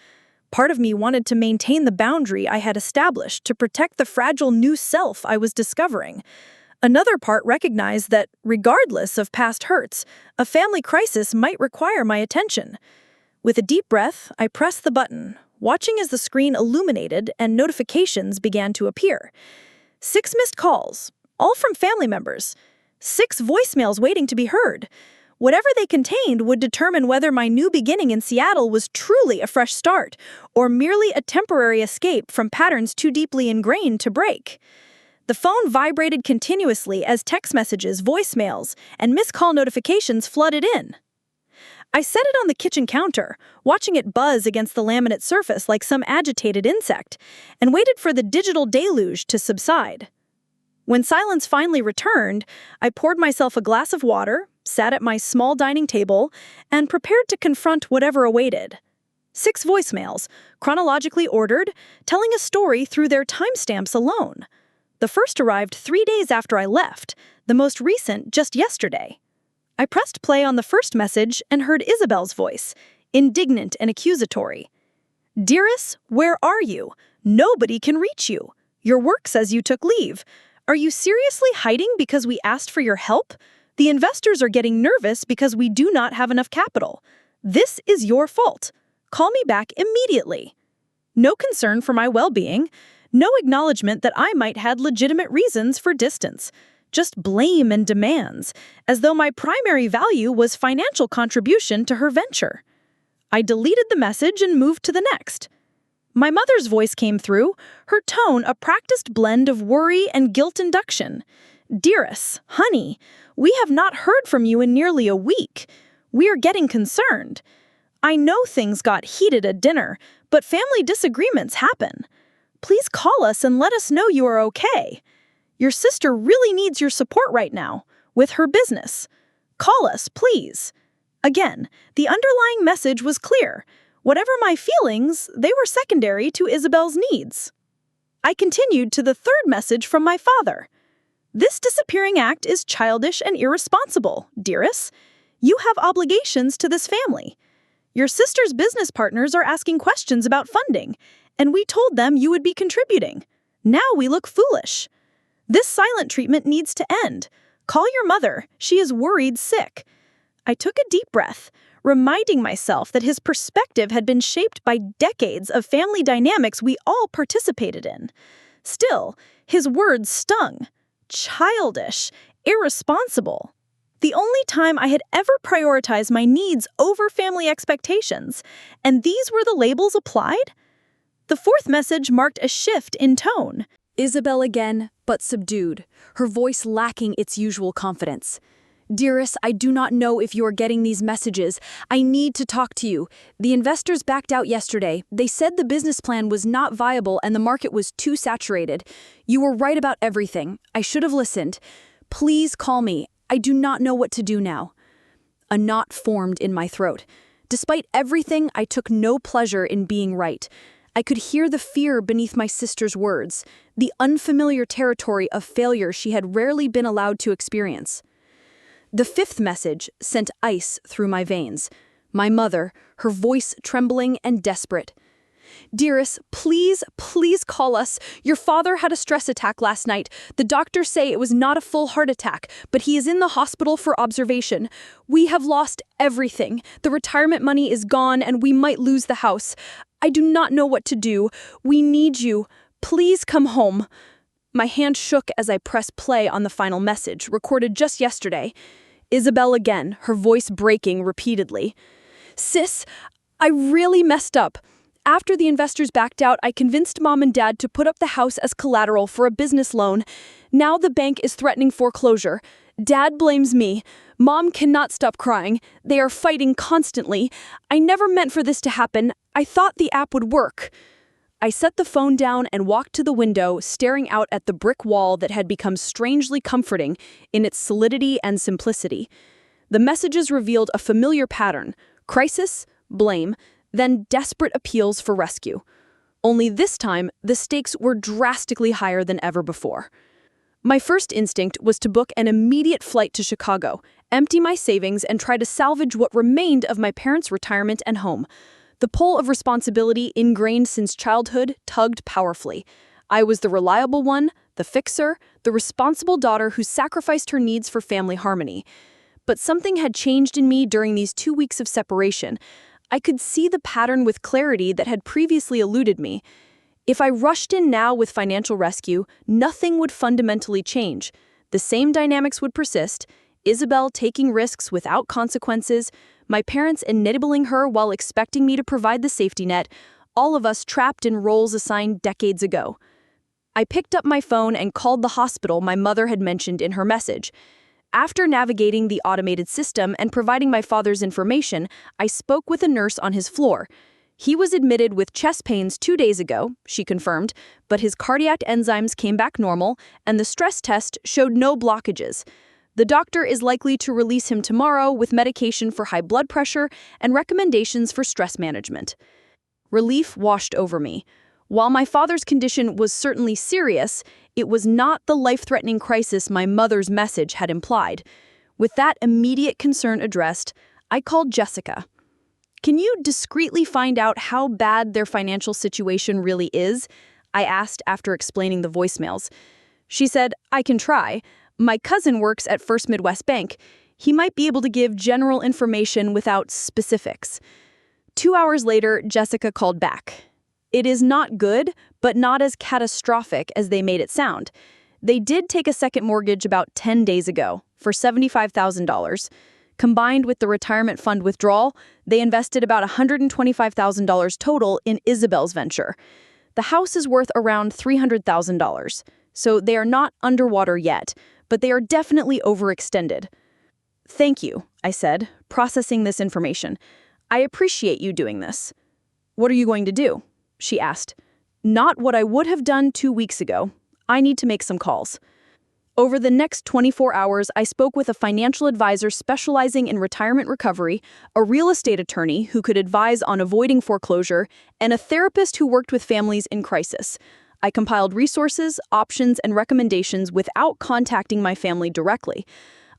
Part of me wanted to maintain the boundary I had established to protect the fragile new self I was discovering. Another part recognized that, regardless of past hurts, a family crisis might require my attention. With a deep breath, I pressed the button, watching as the screen illuminated and notifications began to appear. 6 missed calls, all from family members. 6 voicemails waiting to be heard. Whatever they contained would determine whether my new beginning in Seattle was truly a fresh start or merely a temporary escape from patterns too deeply ingrained to break. The phone vibrated continuously as text messages, voicemails, and missed call notifications flooded in. I set it on the kitchen counter, watching it buzz against the laminate surface like some agitated insect, and waited for the digital deluge to subside. When silence finally returned, I poured myself a glass of water, sat at my small dining table, and prepared to confront whatever awaited. 6 voicemails, chronologically ordered, telling a story through their timestamps alone. The first arrived 3 days after I left, the most recent just yesterday. I pressed play on the first message and heard Isabel's voice, indignant and accusatory. "Dearest, where are you? Nobody can reach you. Your work says you took leave. Are you seriously hiding because we asked for your help? The investors are getting nervous because we do not have enough capital. This is your fault. Call me back immediately." No concern for my well-being, no acknowledgement that I might had legitimate reasons for distance. Just blame and demands, as though my primary value was financial contribution to her venture. I deleted the message and moved to the next. My mother's voice came through, her tone a practiced blend of worry and guilt induction. "Dearest, honey, we have not heard from you in nearly a week. We are getting concerned. I know things got heated at dinner, but family disagreements happen. Please call us and let us know you are okay. Your sister really needs your support right now, with her business. Call us, please." Again, the underlying message was clear. Whatever my feelings, they were secondary to Isabel's needs. I continued to the third message from my father. "This disappearing act is childish and irresponsible, dearest. You have obligations to this family. Your sister's business partners are asking questions about funding, and we told them you would be contributing. Now we look foolish. This silent treatment needs to end. Call your mother. She is worried sick." I took a deep breath, reminding myself that his perspective had been shaped by decades of family dynamics we all participated in. Still, his words stung. Childish, irresponsible. The only time I had ever prioritized my needs over family expectations, and these were the labels applied? The fourth message marked a shift in tone. Isabel again, but subdued, her voice lacking its usual confidence. "Dearest, I do not know if you are getting these messages. I need to talk to you. The investors backed out yesterday. They said the business plan was not viable and the market was too saturated. You were right about everything. I should have listened. Please call me. I do not know what to do now." A knot formed in my throat. Despite everything, I took no pleasure in being right. I could hear the fear beneath my sister's words, the unfamiliar territory of failure she had rarely been allowed to experience. The fifth message sent ice through my veins. My mother, her voice trembling and desperate. "Dearest, please, please call us. Your father had a stress attack last night. The doctors say it was not a full heart attack, but he is in the hospital for observation. We have lost everything. The retirement money is gone and we might lose the house. I do not know what to do. We need you. Please come home." My hand shook as I pressed play on the final message, recorded just yesterday. Isabel again, her voice breaking repeatedly. "Sis, I really messed up. After the investors backed out, I convinced Mom and Dad to put up the house as collateral for a business loan. Now the bank is threatening foreclosure. Dad blames me. Mom cannot stop crying. They are fighting constantly. I never meant for this to happen. I thought the app would work." I set the phone down and walked to the window, staring out at the brick wall that had become strangely comforting in its solidity and simplicity. The messages revealed a familiar pattern: crisis, blame, then desperate appeals for rescue. Only this time, the stakes were drastically higher than ever before. My first instinct was to book an immediate flight to Chicago, empty my savings, and try to salvage what remained of my parents' retirement and home. The pull of responsibility ingrained since childhood tugged powerfully. I was the reliable one, the fixer, the responsible daughter who sacrificed her needs for family harmony. But something had changed in me during these 2 weeks of separation. I could see the pattern with clarity that had previously eluded me. If I rushed in now with financial rescue, nothing would fundamentally change. The same dynamics would persist, Isabel taking risks without consequences, my parents enabling her while expecting me to provide the safety net, all of us trapped in roles assigned decades ago. I picked up my phone and called the hospital my mother had mentioned in her message. After navigating the automated system and providing my father's information, I spoke with a nurse on his floor. He was admitted with chest pains 2 days ago, she confirmed, but his cardiac enzymes came back normal and the stress test showed no blockages. The doctor is likely to release him tomorrow with medication for high blood pressure and recommendations for stress management. Relief washed over me. While my father's condition was certainly serious, it was not the life-threatening crisis my mother's message had implied. With that immediate concern addressed, I called Jessica. "Can you discreetly find out how bad their financial situation really is?" I asked after explaining the voicemails. She said, "I can try. My cousin works at First Midwest Bank. He might be able to give general information without specifics." 2 hours later, Jessica called back. "It is not good, but not as catastrophic as they made it sound. They did take a second mortgage about 10 days ago for $75,000. Combined with the retirement fund withdrawal, they invested about $125,000 total in Isabel's venture. The house is worth around $300,000, so they are not underwater yet, but they are definitely overextended." "Thank you," I said, processing this information. "I appreciate you doing this." "What are you going to do?" she asked. "Not what I would have done 2 weeks ago. I need to make some calls." Over the next 24 hours, I spoke with a financial advisor specializing in retirement recovery, a real estate attorney who could advise on avoiding foreclosure, and a therapist who worked with families in crisis. I compiled resources, options, and recommendations without contacting my family directly.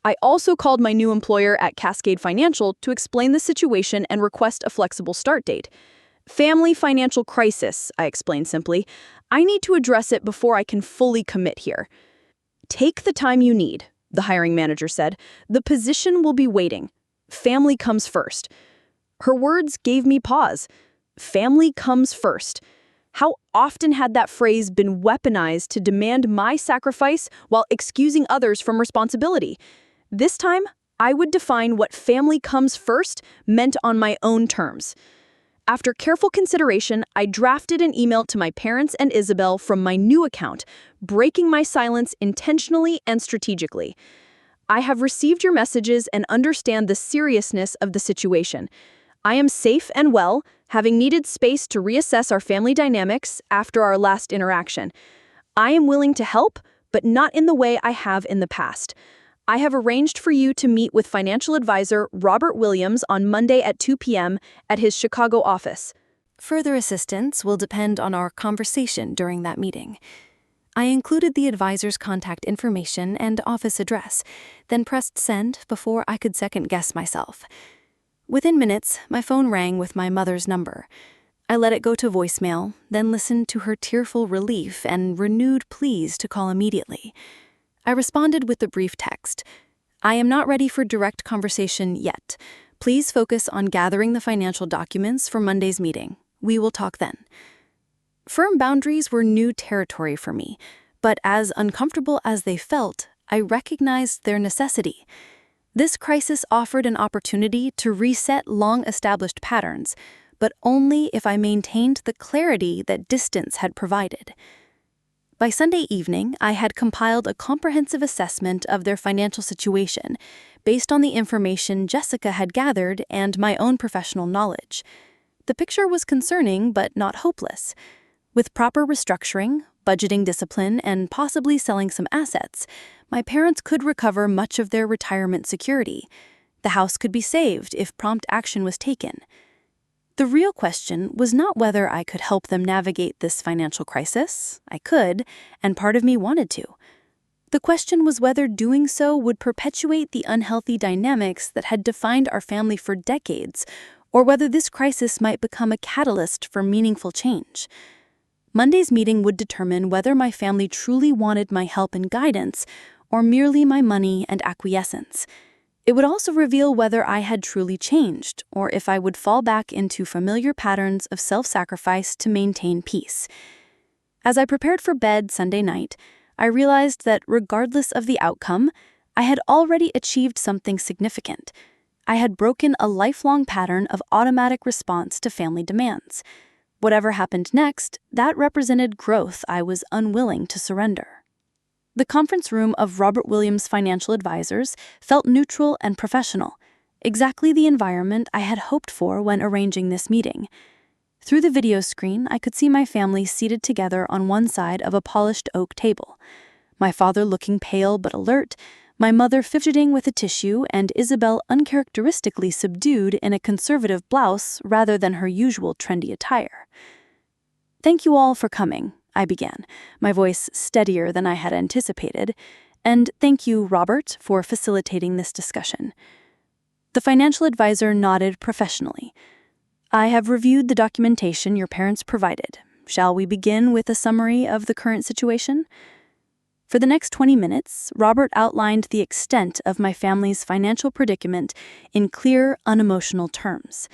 I also called my new employer at Cascade Financial to explain the situation and request a flexible start date. "Family financial crisis," I explained simply. "I need to address it before I can fully commit here." "Take the time you need," the hiring manager said. "The position will be waiting. Family comes first." Her words gave me pause. Family comes first. How often had that phrase been weaponized to demand my sacrifice while excusing others from responsibility? This time, I would define what family comes first meant on my own terms. After careful consideration, I drafted an email to my parents and Isabel from my new account, breaking my silence intentionally and strategically. "I have received your messages and understand the seriousness of the situation. I am safe and well, having needed space to reassess our family dynamics after our last interaction. I am willing to help, but not in the way I have in the past. I have arranged for you to meet with financial advisor Robert Williams on Monday at 2 p.m. at his Chicago office. Further assistance will depend on our conversation during that meeting." I included the advisor's contact information and office address, then pressed send before I could second-guess myself. Within minutes, my phone rang with my mother's number. I let it go to voicemail, then listened to her tearful relief and renewed pleas to call immediately. I responded with a brief text. "I am not ready for direct conversation yet. Please focus on gathering the financial documents for Monday's meeting. We will talk then." Firm boundaries were new territory for me, but as uncomfortable as they felt, I recognized their necessity. This crisis offered an opportunity to reset long-established patterns, but only if I maintained the clarity that distance had provided. By Sunday evening, I had compiled a comprehensive assessment of their financial situation based on the information Jessica had gathered and my own professional knowledge. The picture was concerning but not hopeless. With proper restructuring, budgeting discipline, and possibly selling some assets, my parents could recover much of their retirement security. The house could be saved if prompt action was taken. The real question was not whether I could help them navigate this financial crisis. I could, and part of me wanted to. The question was whether doing so would perpetuate the unhealthy dynamics that had defined our family for decades, or whether this crisis might become a catalyst for meaningful change. Monday's meeting would determine whether my family truly wanted my help and guidance, or merely my money and acquiescence. It would also reveal whether I had truly changed, or if I would fall back into familiar patterns of self-sacrifice to maintain peace. As I prepared for bed Sunday night, I realized that regardless of the outcome, I had already achieved something significant. I had broken a lifelong pattern of automatic response to family demands. Whatever happened next, that represented growth I was unwilling to surrender. The conference room of Robert Williams Financial Advisors felt neutral and professional, exactly the environment I had hoped for when arranging this meeting. Through the video screen, I could see my family seated together on one side of a polished oak table. My father looking pale but alert, my mother fidgeting with a tissue, and Isabel uncharacteristically subdued in a conservative blouse rather than her usual trendy attire. "Thank you all for coming," I began, my voice steadier than I had anticipated, "and thank you, Robert, for facilitating this discussion." The financial advisor nodded professionally. "I have reviewed the documentation your parents provided. Shall we begin with a summary of the current situation?" For the next 20 minutes, Robert outlined the extent of my family's financial predicament in clear, unemotional terms.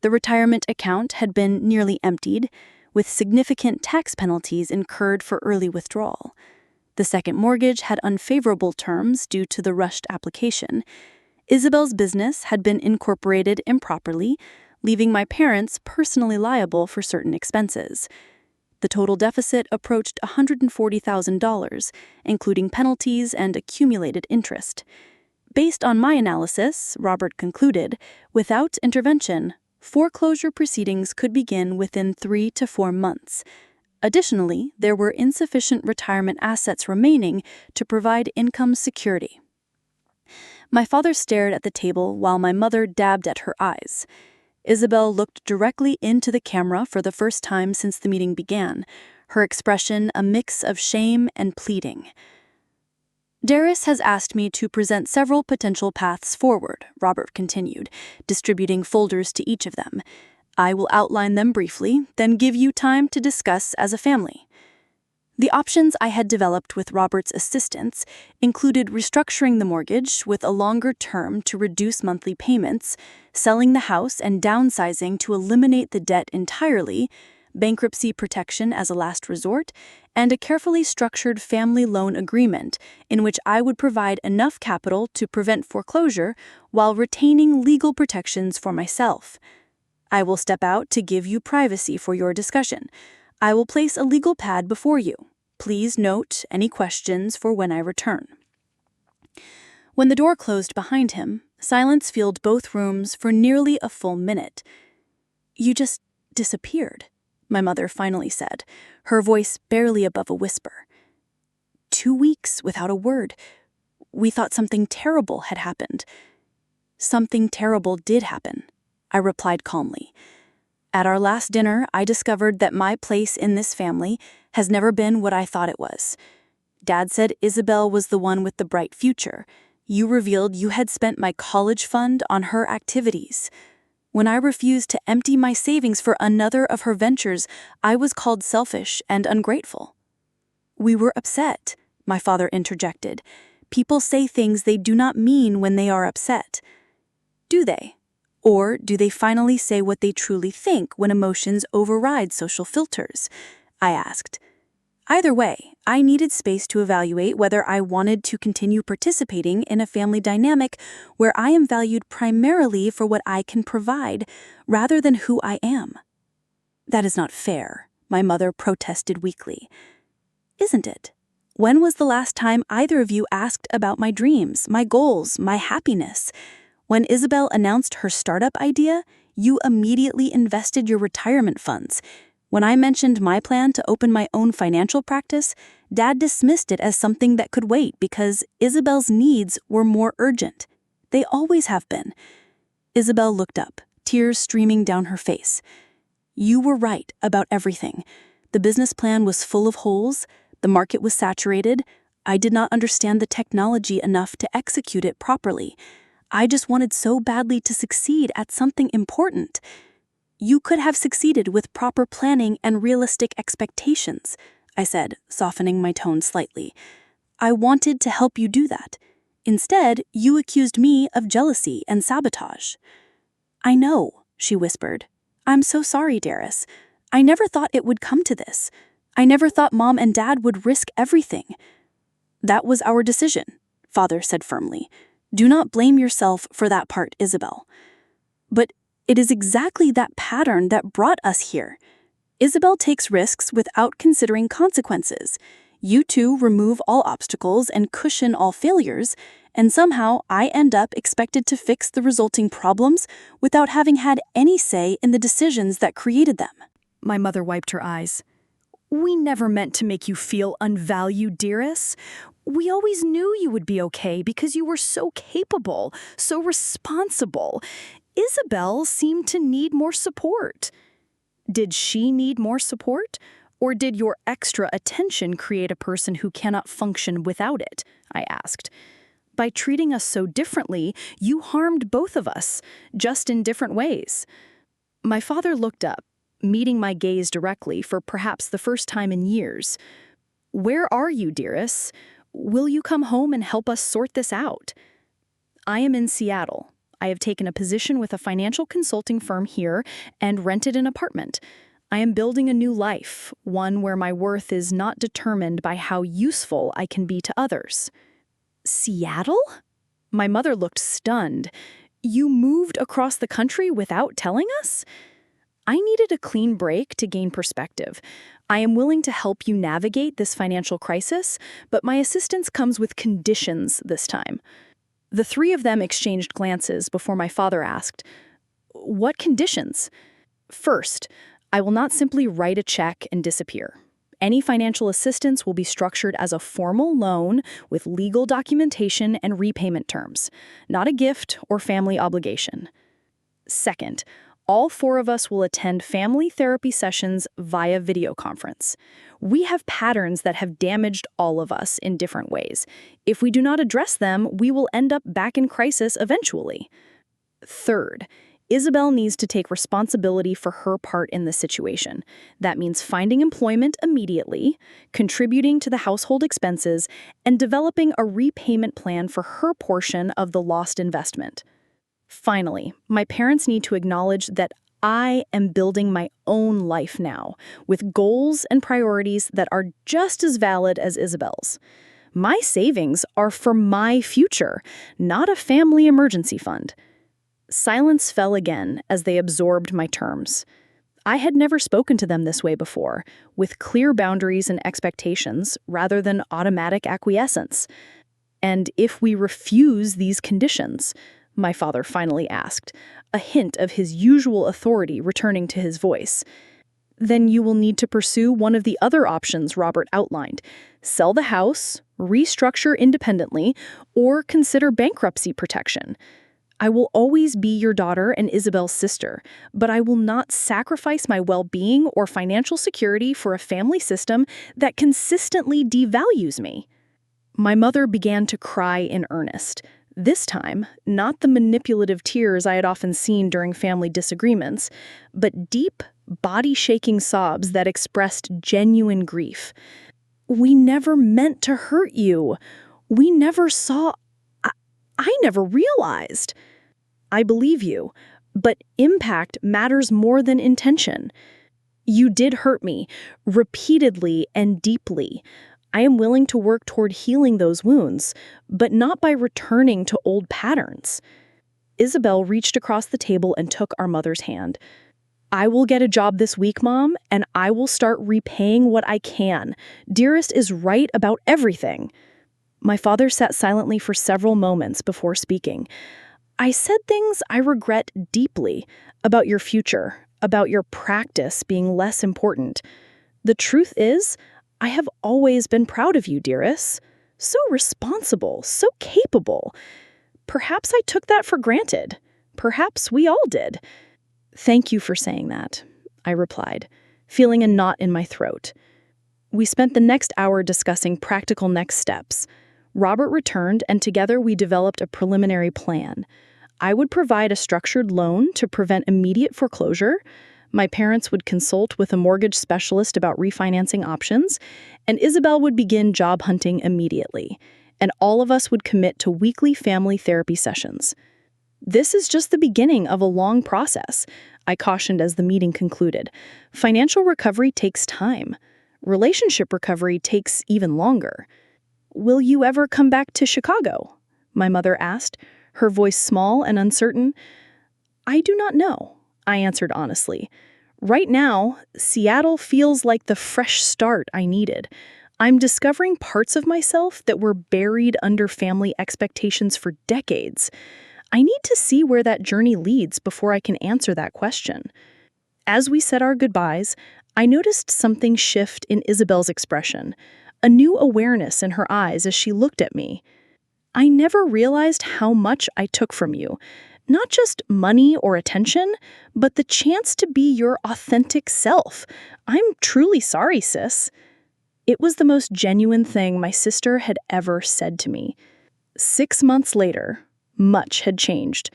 The retirement account had been nearly emptied, with significant tax penalties incurred for early withdrawal. The second mortgage had unfavorable terms due to the rushed application. Isabel's business had been incorporated improperly, leaving my parents personally liable for certain expenses. The total deficit approached $140,000, including penalties and accumulated interest. Based on my analysis, Robert concluded, without intervention, foreclosure proceedings could begin within 3 to 4 months. Additionally, there were insufficient retirement assets remaining to provide income security. My father stared at the table while my mother dabbed at her eyes. Isabel looked directly into the camera for the first time since the meeting began, her expression a mix of shame and pleading. "Darius has asked me to present several potential paths forward," Robert continued, distributing folders to each of them. "I will outline them briefly, then give you time to discuss as a family." The options I had developed with Robert's assistance included restructuring the mortgage with a longer term to reduce monthly payments, selling the house and downsizing to eliminate the debt entirely, bankruptcy protection as a last resort, and a carefully structured family loan agreement in which I would provide enough capital to prevent foreclosure while retaining legal protections for myself. "I will step out to give you privacy for your discussion. I will place a legal pad before you. Please note any questions for when I return." When the door closed behind him, silence filled both rooms for nearly a full minute. "You just disappeared," my mother finally said, her voice barely above a whisper. 2 weeks without a word. We thought something terrible had happened." "Something terrible did happen," I replied calmly. "At our last dinner, I discovered that my place in this family has never been what I thought it was. Dad said Isabel was the one with the bright future. You revealed you had spent my college fund on her activities. When I refused to empty my savings for another of her ventures, I was called selfish and ungrateful." "We were upset," my father interjected. "People say things they do not mean when they are upset." "Do they? Or do they finally say what they truly think when emotions override social filters?" I asked. Either way, I needed space to evaluate whether I wanted to continue participating in a family dynamic where I am valued primarily for what I can provide, rather than who I am. "That is not fair," my mother protested weakly. "Isn't it? When was the last time either of you asked about my dreams, my goals, my happiness? When Isabel announced her startup idea, you immediately invested your retirement funds. When I mentioned my plan to open my own financial practice, Dad dismissed it as something that could wait because Isabel's needs were more urgent. They always have been." Isabel looked up, tears streaming down her face. "You were right about everything. The business plan was full of holes, the market was saturated, I did not understand the technology enough to execute it properly. I just wanted so badly to succeed at something important. You could have succeeded with proper planning and realistic expectations," I said, softening my tone slightly. "I wanted to help you do that. Instead, you accused me of jealousy and sabotage." "I know," she whispered. "I'm so sorry, Darius. I never thought it would come to this. I never thought Mom and Dad would risk everything." "That was our decision," Father said firmly. "Do not blame yourself for that part, Isabel." "But it is exactly that pattern that brought us here. Isabel takes risks without considering consequences. You two remove all obstacles and cushion all failures, and somehow I end up expected to fix the resulting problems without having had any say in the decisions that created them." My mother wiped her eyes. "We never meant to make you feel unvalued, dearest. We always knew you would be okay because you were so capable, so responsible. Isabel seemed to need more support." "Did she need more support? Or did your extra attention create a person who cannot function without it?" I asked. "By treating us so differently, you harmed both of us, just in different ways." My father looked up, meeting my gaze directly for perhaps the first time in years. "Where are you, dearest? Will you come home and help us sort this out?" "I am in Seattle. I have taken a position with a financial consulting firm here and rented an apartment. I am building a new life, one where my worth is not determined by how useful I can be to others." "Seattle?" My mother looked stunned. "You moved across the country without telling us?" "I needed a clean break to gain perspective. I am willing to help you navigate this financial crisis, but my assistance comes with conditions this time." The three of them exchanged glances before my father asked, "What conditions?" "First, I will not simply write a check and disappear. Any financial assistance will be structured as a formal loan with legal documentation and repayment terms, not a gift or family obligation. Second, all four of us will attend family therapy sessions via video conference. We have patterns that have damaged all of us in different ways. If we do not address them, we will end up back in crisis eventually. Third, Isabel needs to take responsibility for her part in the situation. That means finding employment immediately, contributing to the household expenses, and developing a repayment plan for her portion of the lost investment. Finally, my parents need to acknowledge that I am building my own life now, with goals and priorities that are just as valid as Isabel's. My savings are for my future, not a family emergency fund." Silence fell again as they absorbed my terms. I had never spoken to them this way before, with clear boundaries and expectations rather than automatic acquiescence. "And if we refuse these conditions?" my father finally asked, a hint of his usual authority returning to his voice. "Then you will need to pursue one of the other options Robert outlined. Sell the house, restructure independently, or consider bankruptcy protection. I will always be your daughter and Isabel's sister, but I will not sacrifice my well-being or financial security for a family system that consistently devalues me." My mother began to cry in earnest. This time, not the manipulative tears I had often seen during family disagreements, but deep, body-shaking sobs that expressed genuine grief. "We never meant to hurt you. We never saw... I never realized." "I believe you, but impact matters more than intention. You did hurt me, repeatedly and deeply. I am willing to work toward healing those wounds, but not by returning to old patterns." Isabel reached across the table and took our mother's hand. "I will get a job this week, Mom, and I will start repaying what I can. Dearest is right about everything." My father sat silently for several moments before speaking. "I said things I regret deeply about your future, about your practice being less important. The truth is, I have always been proud of you, dearest. So responsible, so capable. Perhaps I took that for granted. Perhaps we all did. Thank you for saying that, I replied, feeling a knot in my throat. We spent the next hour discussing practical next steps. Robert returned, and together we developed a preliminary plan. I would provide a structured loan to prevent immediate foreclosure. My parents would consult with a mortgage specialist about refinancing options, and Isabel would begin job hunting immediately. And all of us would commit to weekly family therapy sessions. This is just the beginning of a long process, I cautioned as the meeting concluded. Financial recovery takes time. Relationship recovery takes even longer. Will you ever come back to Chicago? My mother asked, her voice small and uncertain. I do not know, I answered honestly. Right now, Seattle feels like the fresh start I needed. I'm discovering parts of myself that were buried under family expectations for decades. I need to see where that journey leads before I can answer that question. As we said our goodbyes, I noticed something shift in Isabel's expression, a new awareness in her eyes as she looked at me. I never realized how much I took from you. Not just money or attention, but the chance to be your authentic self. I'm truly sorry, sis. It was the most genuine thing my sister had ever said to me. 6 months later, much had changed.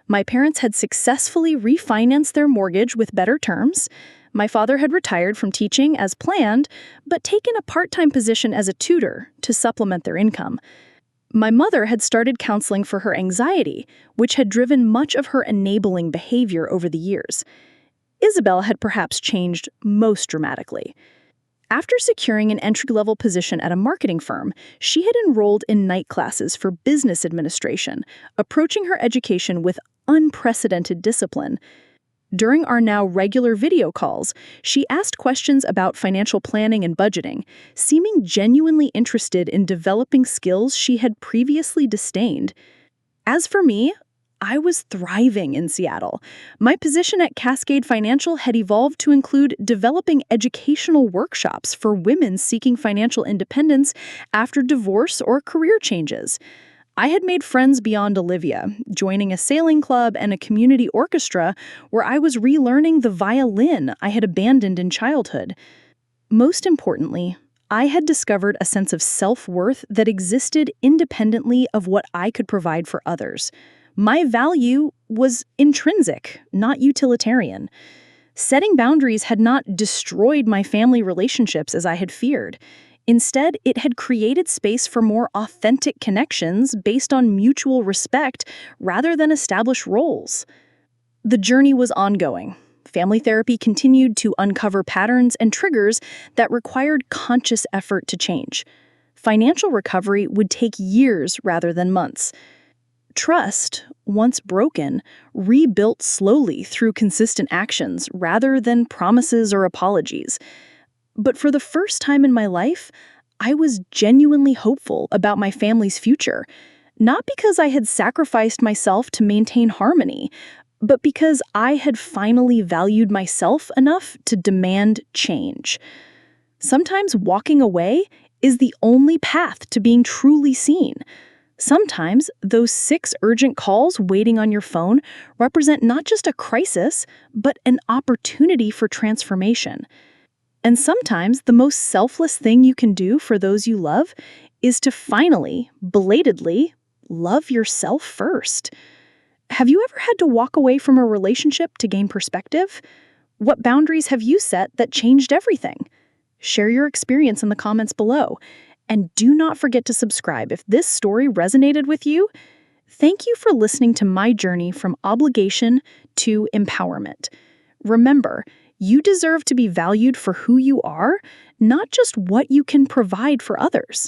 My parents had successfully refinanced their mortgage with better terms. My father had retired from teaching as planned, but taken a part-time position as a tutor to supplement their income. My mother had started counseling for her anxiety, which had driven much of her enabling behavior over the years. Isabel had perhaps changed most dramatically. After securing an entry-level position at a marketing firm, she had enrolled in night classes for business administration, approaching her education with unprecedented discipline. During our now regular video calls, she asked questions about financial planning and budgeting, seeming genuinely interested in developing skills she had previously disdained. As for me, I was thriving in Seattle. My position at Cascade Financial had evolved to include developing educational workshops for women seeking financial independence after divorce or career changes. I had made friends beyond Olivia, joining a sailing club and a community orchestra where I was relearning the violin I had abandoned in childhood. Most importantly, I had discovered a sense of self-worth that existed independently of what I could provide for others. My value was intrinsic, not utilitarian. Setting boundaries had not destroyed my family relationships as I had feared. Instead, it had created space for more authentic connections based on mutual respect rather than established roles. The journey was ongoing. Family therapy continued to uncover patterns and triggers that required conscious effort to change. Financial recovery would take years rather than months. Trust, once broken, rebuilt slowly through consistent actions rather than promises or apologies. But for the first time in my life, I was genuinely hopeful about my family's future, not because I had sacrificed myself to maintain harmony, but because I had finally valued myself enough to demand change. Sometimes walking away is the only path to being truly seen. Sometimes those 6 urgent calls waiting on your phone represent not just a crisis, but an opportunity for transformation. And sometimes the most selfless thing you can do for those you love is to finally, belatedly, love yourself first. Have you ever had to walk away from a relationship to gain perspective? What boundaries have you set that changed everything? Share your experience in the comments below. And do not forget to subscribe if this story resonated with you. Thank you for listening to my journey from obligation to empowerment. Remember, you deserve to be valued for who you are, not just what you can provide for others.